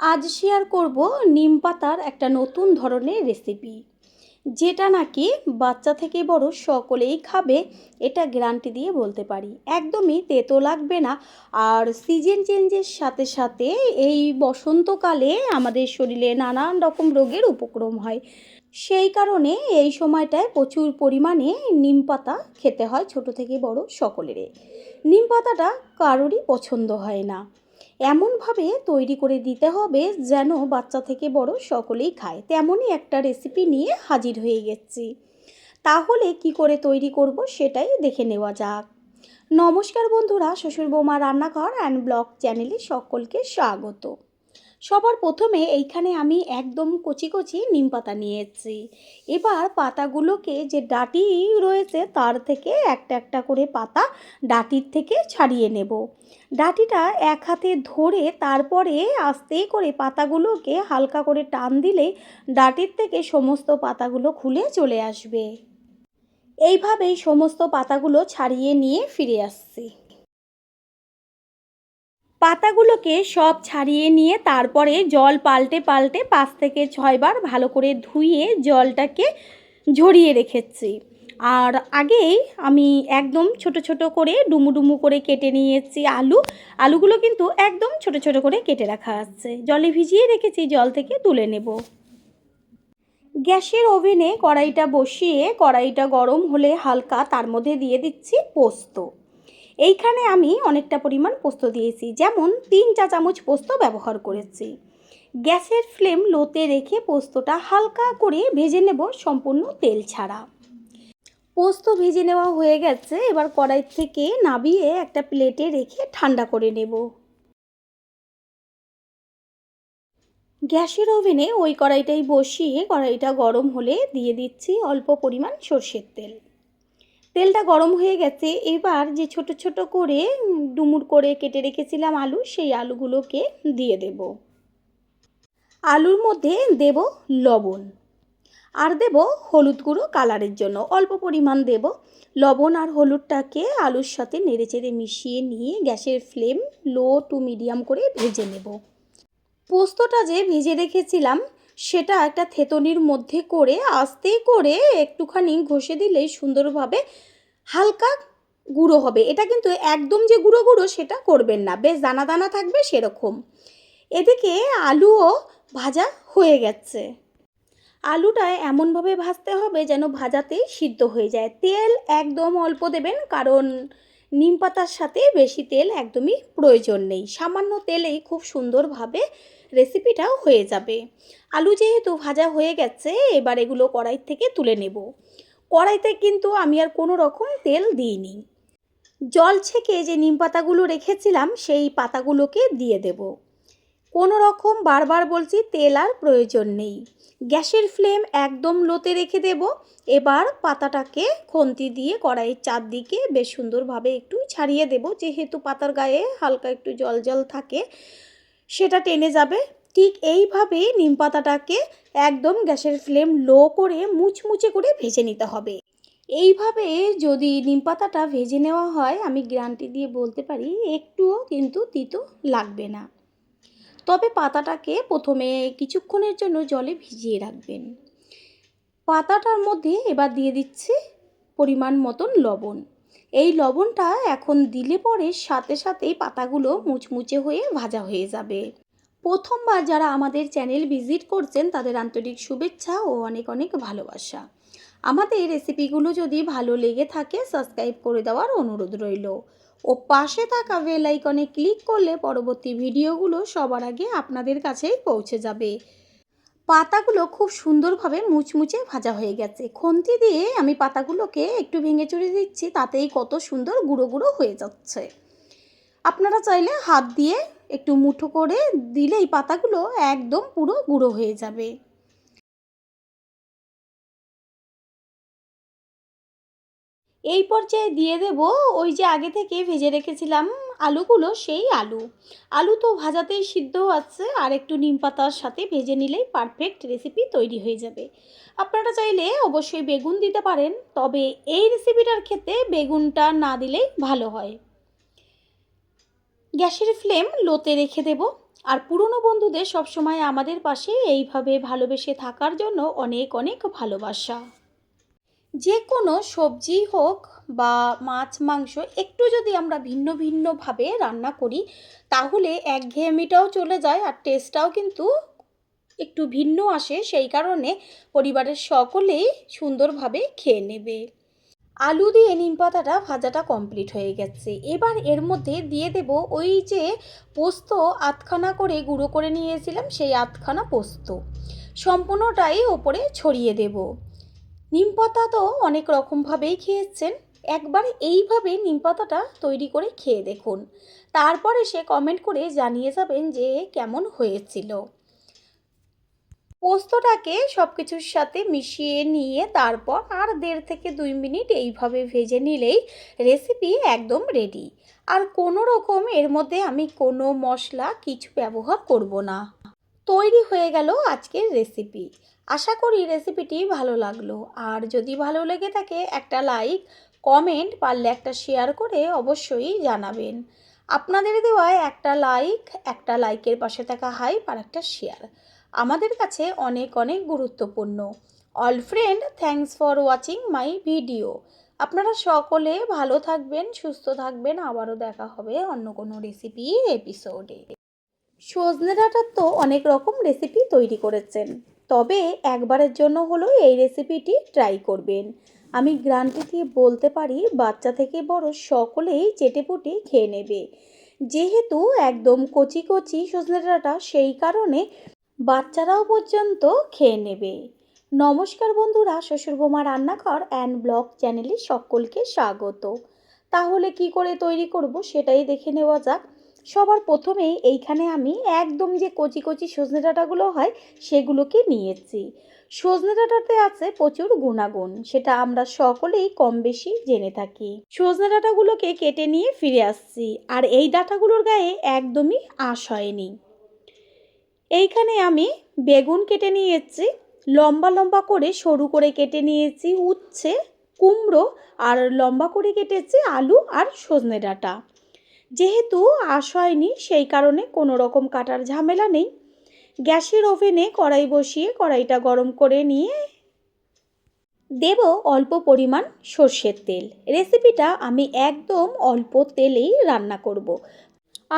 আজ শেয়ার করব নিম পাতার একটা নতুন ধরনের রেসিপি, যেটা নাকি বাচ্চা থেকে বড় সকলেই খাবে। এটা গ্যারান্টি দিয়ে বলতে পারি, একদমই তেতো লাগবে না। আর সিজন চেঞ্জের সাথে সাথে এই বসন্তকালে আমাদের শরীরে নানান রকম রোগের উপক্রম হয়। সেই কারণে এই সময়টায় প্রচুর পরিমাণে নিম পাতা খেতে হয় ছোট থেকে বড় সকলেরই। নিম পাতাটা কারোরই পছন্দ হয় না, এমনভাবে তৈরি করে দিতে হবে যেন বাচ্চা থেকে বড় সকলেই খায়। তেমনই একটা রেসিপি নিয়ে হাজির হয়ে গেছি। তাহলে কি করে তৈরি করব সেটাই দেখে নেওয়া যাক। নমস্কার বন্ধুরা, শ্বশুর বৌমা রান্নাঘর অ্যান্ড ব্লগ চ্যানেলে সকলকে স্বাগত। সবার প্রথমে এইখানে আমি একদম কচি কচি নিম পাতা নিয়েছি। এবার পাতাগুলোকে যে ডাঁটি রয়েছে তার থেকে একটা একটা করে পাতা ডাঁটির থেকে ছাড়িয়ে নেব। ডাঁটিটা এক হাতে ধরে তারপরে আস্তে করে পাতাগুলোকে হালকা করে টান দিলে ডাঁটির থেকে সমস্ত পাতাগুলো খুলে চলে আসবে। এইভাবেই সমস্ত পাতাগুলো ছাড়িয়ে নিয়ে ফিরে আসছি। পাতাগুলোকে সব ছাড়িয়ে নিয়ে তারপরে জল পাল্টে পাল্টে 5 থেকে 6 বার ভালো করে ধুয়ে জলটাকে ঝরিয়ে রেখেছি। আর আগেই আমি একদম ছোট ছোট করে ডুমু ডুমু করে কেটে নিয়েছি আলুগুলো কিন্তু একদম ছোট ছোট করে কেটে রাখা আছে, জলে ভিজিয়ে রেখেছি, জল থেকে তুলে নেব। গ্যাসের ওভেনে কড়াইটা বসিয়ে কড়াইটা গরম হলে হালকা তার মধ্যে দিয়ে দিচ্ছি পোস্ত। এইখানে আমি অনেকটা পরিমাণ পোস্ত দিয়েছি, যেমন 3 চা চামচ পোস্ত ব্যবহার করেছি। গ্যাসের ফ্লেম লোতে রেখে পোস্তটা হালকা করে ভেজে নেব, সম্পূর্ণ তেল ছাড়া। পোস্ত ভেজে নেওয়া হয়ে গেছে, এবার কড়াই থেকে নামিয়ে একটা প্লেটে রেখে ঠান্ডা করে নেব। গ্যাসের ওভেনে ওই কড়াইটাই বসিয়ে কড়াইটা গরম হলে দিয়ে দিচ্ছি অল্প পরিমাণ সরষের তেল। তেলটা গরম হয়ে গেছে, এবার যে ছোট ছোট করে ডুমুর করে কেটে রেখেছিলাম আলু, সেই আলুগুলোকে দিয়ে দেব। আলুর মধ্যে দেব লবণ আর দেব হলুদ গুঁড়ো কালারের জন্য অল্প পরিমাণ দেব। লবণ আর হলুদটাকে আলুর সাথে নেড়েচেড়ে মিশিয়ে নিয়ে গ্যাসের ফ্লেম লো টু মিডিয়াম করে ভেজে নেব। পোস্তটা যে ভেজে রেখেছিলাম সেটা একটা থেতনির মধ্যে করে আস্তে করে একটুখানি ঘষে দিলেই সুন্দরভাবে হালকা গুঁড়ো হবে। এটা কিন্তু একদম যে গুঁড়ো গুঁড়ো সেটা করবেন না, বেশ দানা দানা থাকবে সেরকম। এদিকে আলুও ভাজা হয়ে গেছে। আলুটা এমনভাবে ভাজতে হবে যেন ভাজাতেই সিদ্ধ হয়ে যায়। তেল একদম অল্প দেবেন, কারণ নিম পাতার সাথে বেশি তেল একদমই প্রয়োজন নেই। সামান্য তেলেই খুব সুন্দরভাবে রেসিপিটাও হয়ে যাবে। আলু যেহেতু ভাজা হয়ে গেছে, এবার এগুলো কড়াই থেকে তুলে নেব। কড়াইতে কিন্তু আমি আর কোনো রকম তেল দিইনি। জল ছেঁকে যে নিম পাতাগুলো রেখেছিলাম সেই পাতাগুলোকে দিয়ে দেব। কোনো রকম বারবার বলছি তেল আর প্রয়োজন নেই। গ্যাসের ফ্লেম একদম লোতে রেখে দেব। এবার পাতাটাকে খুন্তি দিয়ে কড়াইয়ের চারদিকে বেশ সুন্দরভাবে একটু ছাড়িয়ে দেব, যেহেতু পাতার গায়ে হালকা একটু জল জল থাকে, সেটা টেনে যাবে। ঠিক এইভাবেই নিম পাতাটাকে একদম গ্যাসের ফ্লেম লো করে মুচমুচে করে ভেজে নিতে হবে। এইভাবে যদি নিম পাতাটা ভেজে নেওয়া হয়, আমি গ্যারান্টি দিয়ে বলতে পারি একটুও কিন্তু তিতো লাগবে না। তবে পাতাটাকে প্রথমে কিছুক্ষণের জন্য জলে ভিজিয়ে রাখবেন। পাতাটার মধ্যে এবার দিয়ে দিচ্ছি পরিমাণ মতন লবণ। এই লবণটা এখন দিলে পরে সাথে সাথেই পাতাগুলো মুচমুচে হয়ে ভাজা হয়ে যাবে। প্রথমবার যারা আমাদের চ্যানেল ভিজিট করছেন তাদের আন্তরিক শুভেচ্ছা ও অনেক অনেক ভালোবাসা। আমাদের রেসিপিগুলো যদি ভালো লেগে থাকে সাবস্ক্রাইব করে দেওয়ার অনুরোধ রইল ও পাশে থাকা বেল আইকনে ক্লিক করলে পরবর্তী ভিডিওগুলো সবার আগে আপনাদের কাছেই পৌঁছে যাবে। পাতাগুলো খুব সুন্দরভাবে মুচমুচে ভাজা হয়ে গেছে। খুন্তি দিয়ে আমি পাতাগুলোকে একটু ভেঙে চড়ে দিচ্ছি, তাতেই কত সুন্দর গুঁড়ো গুঁড়ো হয়ে যাচ্ছে। আপনারা চাইলে হাত দিয়ে একটু মুঠো করে দিলেই পাতাগুলো একদম পুরো গুঁড়ো হয়ে যাবে। এই পর্যায়ে দিয়ে দেব ওই যে আগে থেকে ভেজে রেখেছিলাম আলুগুলো, সেই আলু তো ভাজাতেই সিদ্ধ আছে, আর একটু নিম পাতার সাথে ভেজে নিলেই পারফেক্ট রেসিপি তৈরি হয়ে যাবে। আপনারা চাইলে অবশ্যই বেগুন দিতে পারেন, তবে এই রেসিপিটার ক্ষেত্রে বেগুনটা না দিলেই ভালো হয়। গ্যাসের ফ্লেম লোতে রেখে দেব আর পুরনো বন্ধুদের সবসময় আমাদের পাশে এইভাবে ভালোবেসে থাকার জন্য অনেক অনেক ভালোবাসা। যে কোনো সবজি হোক বা মাছ মাংস একটু যদি আমরা ভিন্ন ভিন্নভাবে রান্না করি তাহলে একঘেয়েমিটাও চলে যায় আর টেস্টটাও কিন্তু একটু ভিন্ন আসে, সেই কারণে পরিবারের সকলেই সুন্দরভাবে খেয়ে নেবে। আলু দিয়ে নিম পাতাটা ভাজাটা কমপ্লিট হয়ে গেছে। এবার এর মধ্যে দিয়ে দেব ওই যে পোস্ত আধখানা করে গুঁড়ো করে নিয়েছিলাম, সেই আধখানা পোস্ত সম্পূর্ণটাই ওপরে ছড়িয়ে দেব। নিম পাতা তো অনেক রকমভাবেই খেয়েছেন, একবার এইভাবে নিম পাতাটা তৈরি করে খেয়ে দেখুন, তারপরে সে কমেন্ট করে জানিয়ে যাবেন যে কেমন হয়েছিল। পোস্তটাকে সব কিছুর সাথে মিশিয়ে নিয়ে তারপর আর 1.5 থেকে 2 মিনিট এইভাবে ভেজে নিলেই রেসিপি একদম রেডি। আর কোনো রকম এর মধ্যে আমি কোনো মশলা কিছু ব্যবহার করব না। তৈরি হয়ে গেল আজকের রেসিপি। আশা করি রেসিপিটি ভালো লাগলো, আর যদি ভালো লেগে থাকে একটা লাইক, কমেন্ট, পারলে একটা শেয়ার করে অবশ্যই জানাবেন। আপনাদের দেওয়ায় একটা লাইক, একটা লাইকের পাশে থাকা হাইপ আর একটা শেয়ার আমাদের কাছে অনেক অনেক গুরুত্বপূর্ণ। All friend, thanks for watching my video. আপনারা সকলে ভালো থাকবেন, সুস্থ থাকবেন। আবারও দেখা হবে অন্য কোনো রেসিপি এপিসোডে। সজনে ডাঁটার তো অনেক রকম রেসিপি তৈরি করেছেন, তবে একবারের জন্য হলেও এই রেসিপিটি ট্রাই করবেন। আমি গ্যারান্টি দিয়ে বলতে পারি বাচ্চা থেকে বড় সকলেই চেটেপুটে খেয়ে নেবে। যেহেতু একদম কচি কচি সজনে ডাঁটা, সেই কারণে বাচ্চারাও পর্যন্ত খেয়ে নেবে। নমস্কার বন্ধুরা, শ্বশুরবৌমা রান্নাঘর অ্যান্ড ব্লগ চ্যানেলে সকলকে স্বাগত। তাহলে কি করে তৈরি করব সেটাই দেখে নেওয়া যাক। সবার প্রথমেই এইখানে আমি একদম যে কচি কচি সজনে ডাঁটাগুলো হয় সেগুলোকে নিয়েছি। সজনে ডাঁটাতে আছে প্রচুর গুণাগুণ, সেটা আমরা সকলেই কম বেশি জেনে থাকি। সজনে ডাঁটাগুলোকে কেটে নিয়ে ফিরে আসছি, আর এই ডাঁটাগুলোর গায়ে একদমই আঁশ হয়নি। এইখানে আমি বেগুন কেটে নিয়েছি, লম্বা লম্বা করে সরু করে কেটে নিয়েছি উচ্ছে, কুমড়ো, আর লম্বা করে কেটেছি আলু আর সজনে ডাঁটা। যেহেতু আঁশ হয়নি সেই কারণে কোনো রকম কাটার ঝামেলা নেই। গ্যাসের ওভেনে কড়াই বসিয়ে কড়াইটা গরম করে নিয়ে দেব অল্প পরিমাণ সর্ষের তেল। রেসিপিটা আমি একদম অল্প তেলেই রান্না করব।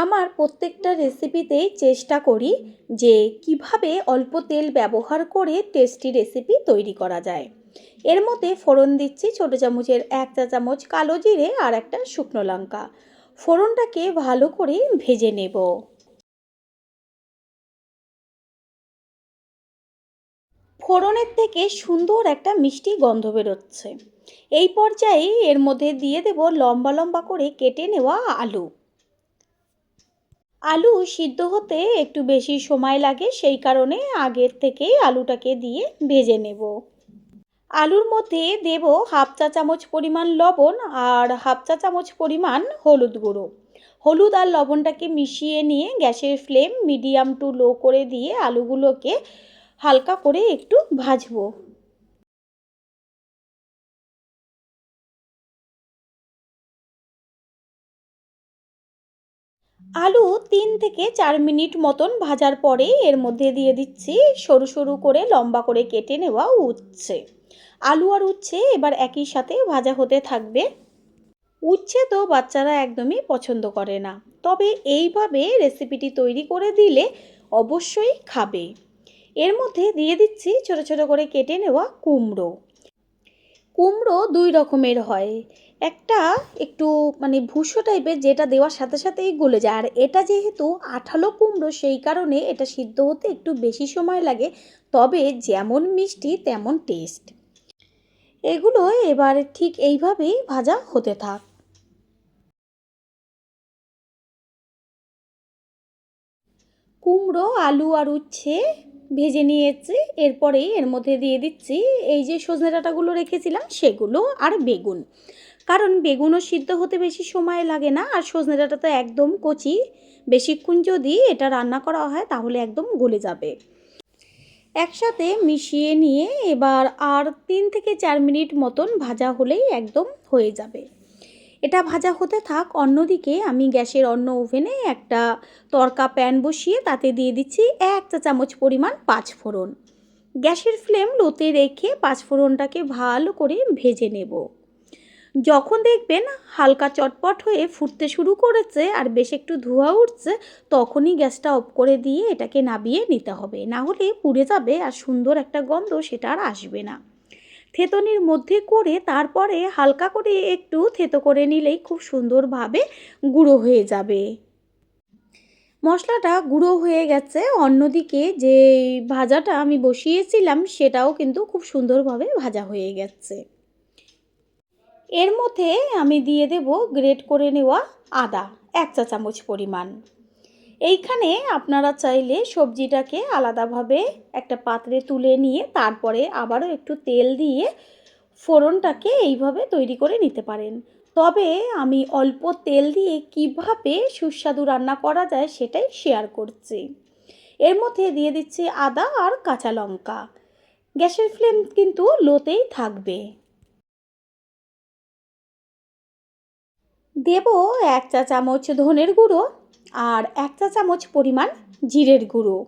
আমার প্রত্যেকটা রেসিপিতেই চেষ্টা করি যে কিভাবে অল্প তেল ব্যবহার করে টেস্টি রেসিপি তৈরি করা যায়। এর মধ্যে ফোড়ন দিচ্ছি ছোটো চামচের 1 চা চামচ কালো জিরে আর একটা শুকনো লঙ্কা। ফোড়নটাকে ভালো করে ভেজে নেব। ফোড়নের থেকে সুন্দর একটা মিষ্টি গন্ধ বেরোচ্ছে। এই পর্যায়ে এর মধ্যে দিয়ে দেব লম্বা লম্বা করে কেটে নেওয়া আলু। আলু সিদ্ধ হতে একটু বেশি সময় লাগে, সেই কারণে আগের থেকেই আলুটাকে দিয়ে ভেজে নেব। আলুর মধ্যে দেব 1/2 চা চামচ পরিমাণ লবণ আর 1/2 চা চামচ পরিমাণ হলুদ গুঁড়ো। হলুদ আর লবণটাকে মিশিয়ে নিয়ে গ্যাসের ফ্লেম মিডিয়াম টু লো করে দিয়ে আলুগুলোকে হালকা করে একটু ভাজবো। আলু 3 থেকে 4 মিনিট মতন ভাজার পরে এর মধ্যে দিয়ে দিচ্ছি সরু সরু করে লম্বা করে কেটে নেওয়া উচ্ছে। আলু আর উচ্ছে এবার একই সাথে ভাজা হতে থাকবে। উচ্ছে তো বাচ্চারা একদমই পছন্দ করে না, তবে এইভাবে রেসিপিটি তৈরি করে দিলে অবশ্যই খাবে। এর মধ্যে দিয়ে দিচ্ছি ছোট ছোট করে কেটে নেওয়া কুমড়ো। কুমড়ো 2 রকমের হয়, একটা একটু ভুসো টাইপের, যেটা দেওয়ার সাথে সাথেই গলে যায়, আর এটা যেহেতু আঠালো কুমড়ো সেই কারণে এটা সিদ্ধ হতে একটু বেশি সময় লাগে, তবে যেমন মিষ্টি তেমন টেস্ট। এগুলো এবার ঠিক এইভাবেই ভাজা হতে থাক। কুমড়ো, আলু আর উচ্ছে ভেজে নিয়েছি। এরপরে এর মধ্যে দিয়ে দিচ্ছি এই যে সজনে ডাঁটাগুলো রেখেছিলাম সেগুলো আর বেগুন, কারণ বেগুনও সিদ্ধ হতে বেশি সময় লাগে না, আর সজনে ডাঁটা তো একদম কচি, বেশিক্ষণ যদি এটা রান্না করা হয় তাহলে একদম গলে যাবে। একসাথে মিশিয়ে নিয়ে এবার আর 3 থেকে 4 মিনিট মতন ভাজা হলেই একদম হয়ে যাবে। এটা ভাজা হতে থাক। অন্যদিকে আমি গ্যাসের অন্য ওভেনে একটা তড়কা প্যান বসিয়ে তাতে দিয়ে দিচ্ছি 1 চা চামচ পরিমাণ পাঁচফোড়ন। গ্যাসের ফ্লেম লোতে রেখে পাঁচফোড়নটাকে ভালো করে ভেজে নেব। যখন দেখবেন হালকা চটপট হয়ে ফুটতে শুরু করেছে আর বেশ একটু ধোঁয়া উঠছে, তখনই গ্যাসটা অফ করে দিয়ে এটাকে নামিয়ে নিতে হবে, না হলে পুড়ে যাবে আর সুন্দর একটা গন্ধ সেটা আর আসবে না। থেতনির মধ্যে করে তারপরে হালকা করে একটু থেতো করে নিলেই খুব সুন্দরভাবে গুঁড়ো হয়ে যাবে। মশলাটা গুঁড়ো হয়ে গেছে। অন্যদিকে যে ভাজাটা আমি বসিয়েছিলাম সেটাও কিন্তু খুব সুন্দরভাবে ভাজা হয়ে গেছে। এর মধ্যে আমি দিয়ে দেব গ্রেট করে নেওয়া আদা 1 চা চামচ পরিমাণ। এইখানে আপনারা চাইলে সবজিটাকে আলাদাভাবে একটা পাত্রে তুলে নিয়ে তারপরে আবারও একটু তেল দিয়ে ফোড়নটাকে এইভাবে তৈরি করে নিতে পারেন। তবে আমি অল্প তেল দিয়ে কিভাবে সুস্বাদু রান্না করা যায় সেটাই শেয়ার করছি। এর মধ্যে দিয়ে দিচ্ছি আদা আর কাঁচা লঙ্কা। গ্যাসের ফ্লেম কিন্তু লোতেই থাকবে। দেব 1 চা চামচ ধনের গুঁড়ো আর 1 চা চামচ পরিমাণ জিরের গুঁড়ো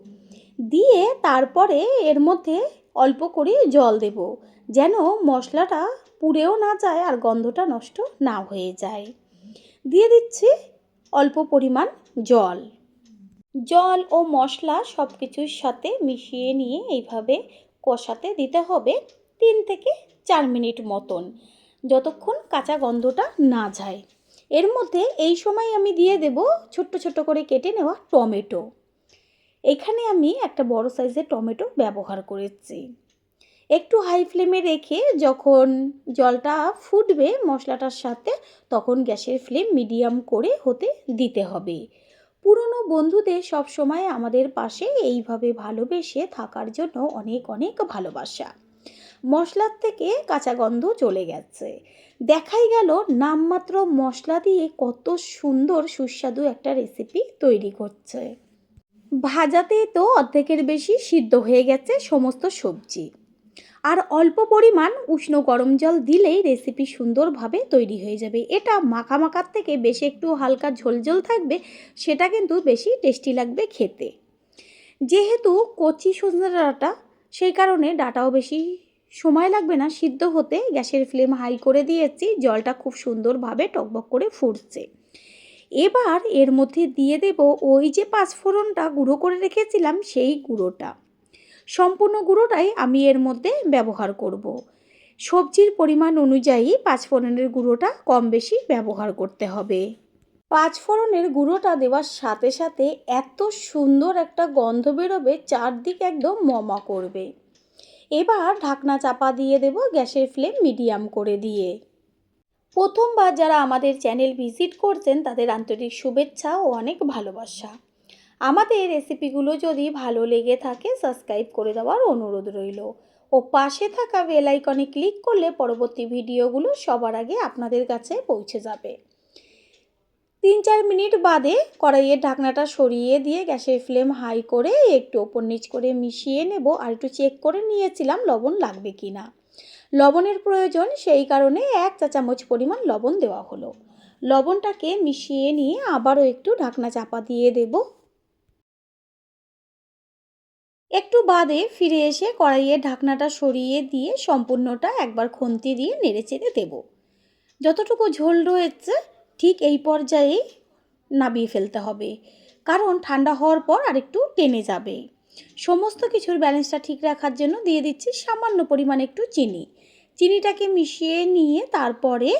দিয়ে তারপরে এর মধ্যে অল্প করে জল দেব, যেন মশলাটা পুড়েও না যায় আর গন্ধটা নষ্ট না হয়ে যায়। দিয়ে দিচ্ছি অল্প পরিমাণ জল। জল ও মশলা সব কিছুর সাথে মিশিয়ে নিয়ে এইভাবে কষাতে দিতে হবে 3 থেকে 4 মিনিট মতন, যতক্ষণ কাঁচা গন্ধটা না যায়। এর মধ্যে এই সময় আমি দিয়ে দেব ছোট্ট ছোট্ট করে কেটে নেওয়া টমেটো। এখানে আমি একটা বড় সাইজের টমেটো ব্যবহার করেছি। একটু হাই ফ্লেমে রেখে যখন জলটা ফুটবে মশলাটার সাথে, তখন গ্যাসের ফ্লেম মিডিয়াম করে হতে দিতে হবে। পুরনো বন্ধুদের সব সময় আমাদের পাশে এইভাবে ভালোবেসে থাকার জন্য অনেক অনেক ভালোবাসা। মশলার থেকে কাঁচা গন্ধ চলে গেছে। দেখাই গেল নামমাত্র মশলা দিয়ে কত সুন্দর সুস্বাদু একটা রেসিপি তৈরি করছে। ভাজাতেই তো অর্ধেকের বেশি সিদ্ধ হয়ে গেছে সমস্ত সবজি। আর অল্প পরিমাণ উষ্ণ গরম জল দিলেই রেসিপি সুন্দরভাবে তৈরি হয়ে যাবে। এটা মাখা মাখার থেকে বেশি একটু হালকা ঝোলঝোল থাকবে, সেটা কিন্তু বেশি টেস্টি লাগবে খেতে। যেহেতু কচি সজনে ডাঁটা, সেই কারণে ডাঁটাও বেশি সময় লাগবে না সিদ্ধ হতে। গ্যাসের ফ্লেম হাই করে দিয়েছি, জলটা খুব সুন্দরভাবে টকবক করে ফুটছে। এবার এর মধ্যে দিয়ে দেব ওই যে পাঁচফোড়নটা গুঁড়ো করে রেখেছিলাম সেই গুঁড়োটা। সম্পূর্ণ গুঁড়োটাই আমি এর মধ্যে ব্যবহার করব। সবজির পরিমাণ অনুযায়ী পাঁচফোড়নের গুঁড়োটা কম বেশি ব্যবহার করতে হবে। পাঁচফোড়নের গুঁড়োটা দেওয়ার সাথে সাথে এত সুন্দর একটা গন্ধ বেরোবে, চারদিক একদম মমা করবে। এবার ঢাকনা চাপা দিয়ে দেব গ্যাসের ফ্লেম মিডিয়াম করে দিয়ে। প্রথমবার যারা আমাদের চ্যানেল ভিজিট করছেন তাদের আন্তরিক শুভেচ্ছা ও অনেক ভালোবাসা। আমাদের রেসিপিগুলো যদি ভালো লেগে থাকে সাবস্ক্রাইব করে দেওয়ার অনুরোধ রইল ও পাশে থাকা বেল আইকনে ক্লিক করলে পরবর্তী ভিডিওগুলো সবার আগে আপনাদের কাছে পৌঁছে যাবে। 3-4 মিনিট বাদে কড়াইয়ের ঢাকনাটা সরিয়ে দিয়ে গ্যাসের ফ্লেম হাই করে একটু ওপর নিচ করে মিশিয়ে নেব। আর একটু চেক করে নিয়েছিলাম লবণ লাগবে কি না। লবণের প্রয়োজন, সেই কারণে 1 চা চামচ পরিমাণ লবণ দেওয়া হলো। লবণটাকে মিশিয়ে নিয়ে আবারও একটু ঢাকনা চাপা দিয়ে দেব। একটু বাদে ফিরে এসে কড়াইয়ের ঢাকনাটা সরিয়ে দিয়ে সম্পূর্ণটা একবার খুন্তি দিয়ে নেড়েচেড়ে দেব। যতটুকু ঝোল রয়েছে ঠিক এই পর্যায়েই নামিয়ে ফেলতে হবে, কারণ ঠান্ডা হওয়ার পর আরেকটু টেনে যাবে। সমস্ত কিছুর ব্যালেন্সটা ঠিক রাখার জন্য দিয়ে দিচ্ছি সামান্য পরিমাণ একটু চিনি। চিনিটাকে মিশিয়ে নিয়ে তারপরে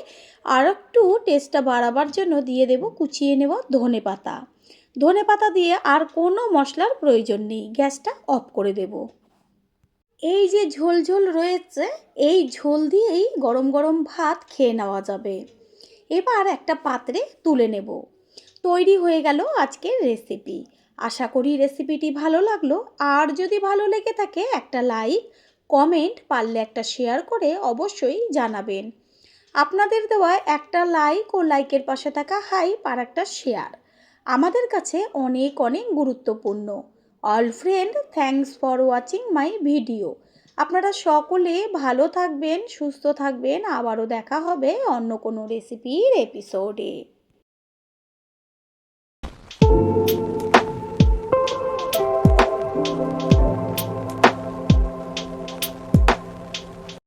আর একটু টেস্টটা বাড়াবার জন্য দিয়ে দেব কুচিয়ে নেওয়া ধনেপাতা। ধনেপাতা দিয়ে আর কোনো মশলার প্রয়োজন নেই, গ্যাসটা অফ করে দেব। এই যে ঝোল ঝোল রয়েছে, এই ঝোল দিয়েই গরম গরম ভাত খেয়ে নেওয়া যাবে। এবার একটা পাত্রে তুলে নেব। তৈরি হয়ে গেল আজকের রেসিপি। আশা করি রেসিপিটি ভালো লাগলো। আর যদি ভালো লেগে থাকে একটা লাইক, কমেন্ট, পারলে একটা শেয়ার করে অবশ্যই জানাবেন। আপনাদের দেওয়া একটা লাইক ও লাইকের পাশে থাকা হাইপ আর একটা শেয়ার আমাদের কাছে অনেক অনেক গুরুত্বপূর্ণ। All friend, thanks for watching my video. আপনারা সকলে ভালো থাকবেন, সুস্থ থাকবেন। আবারও দেখা হবে অন্য কোনো রেসিপির এপিসোডে।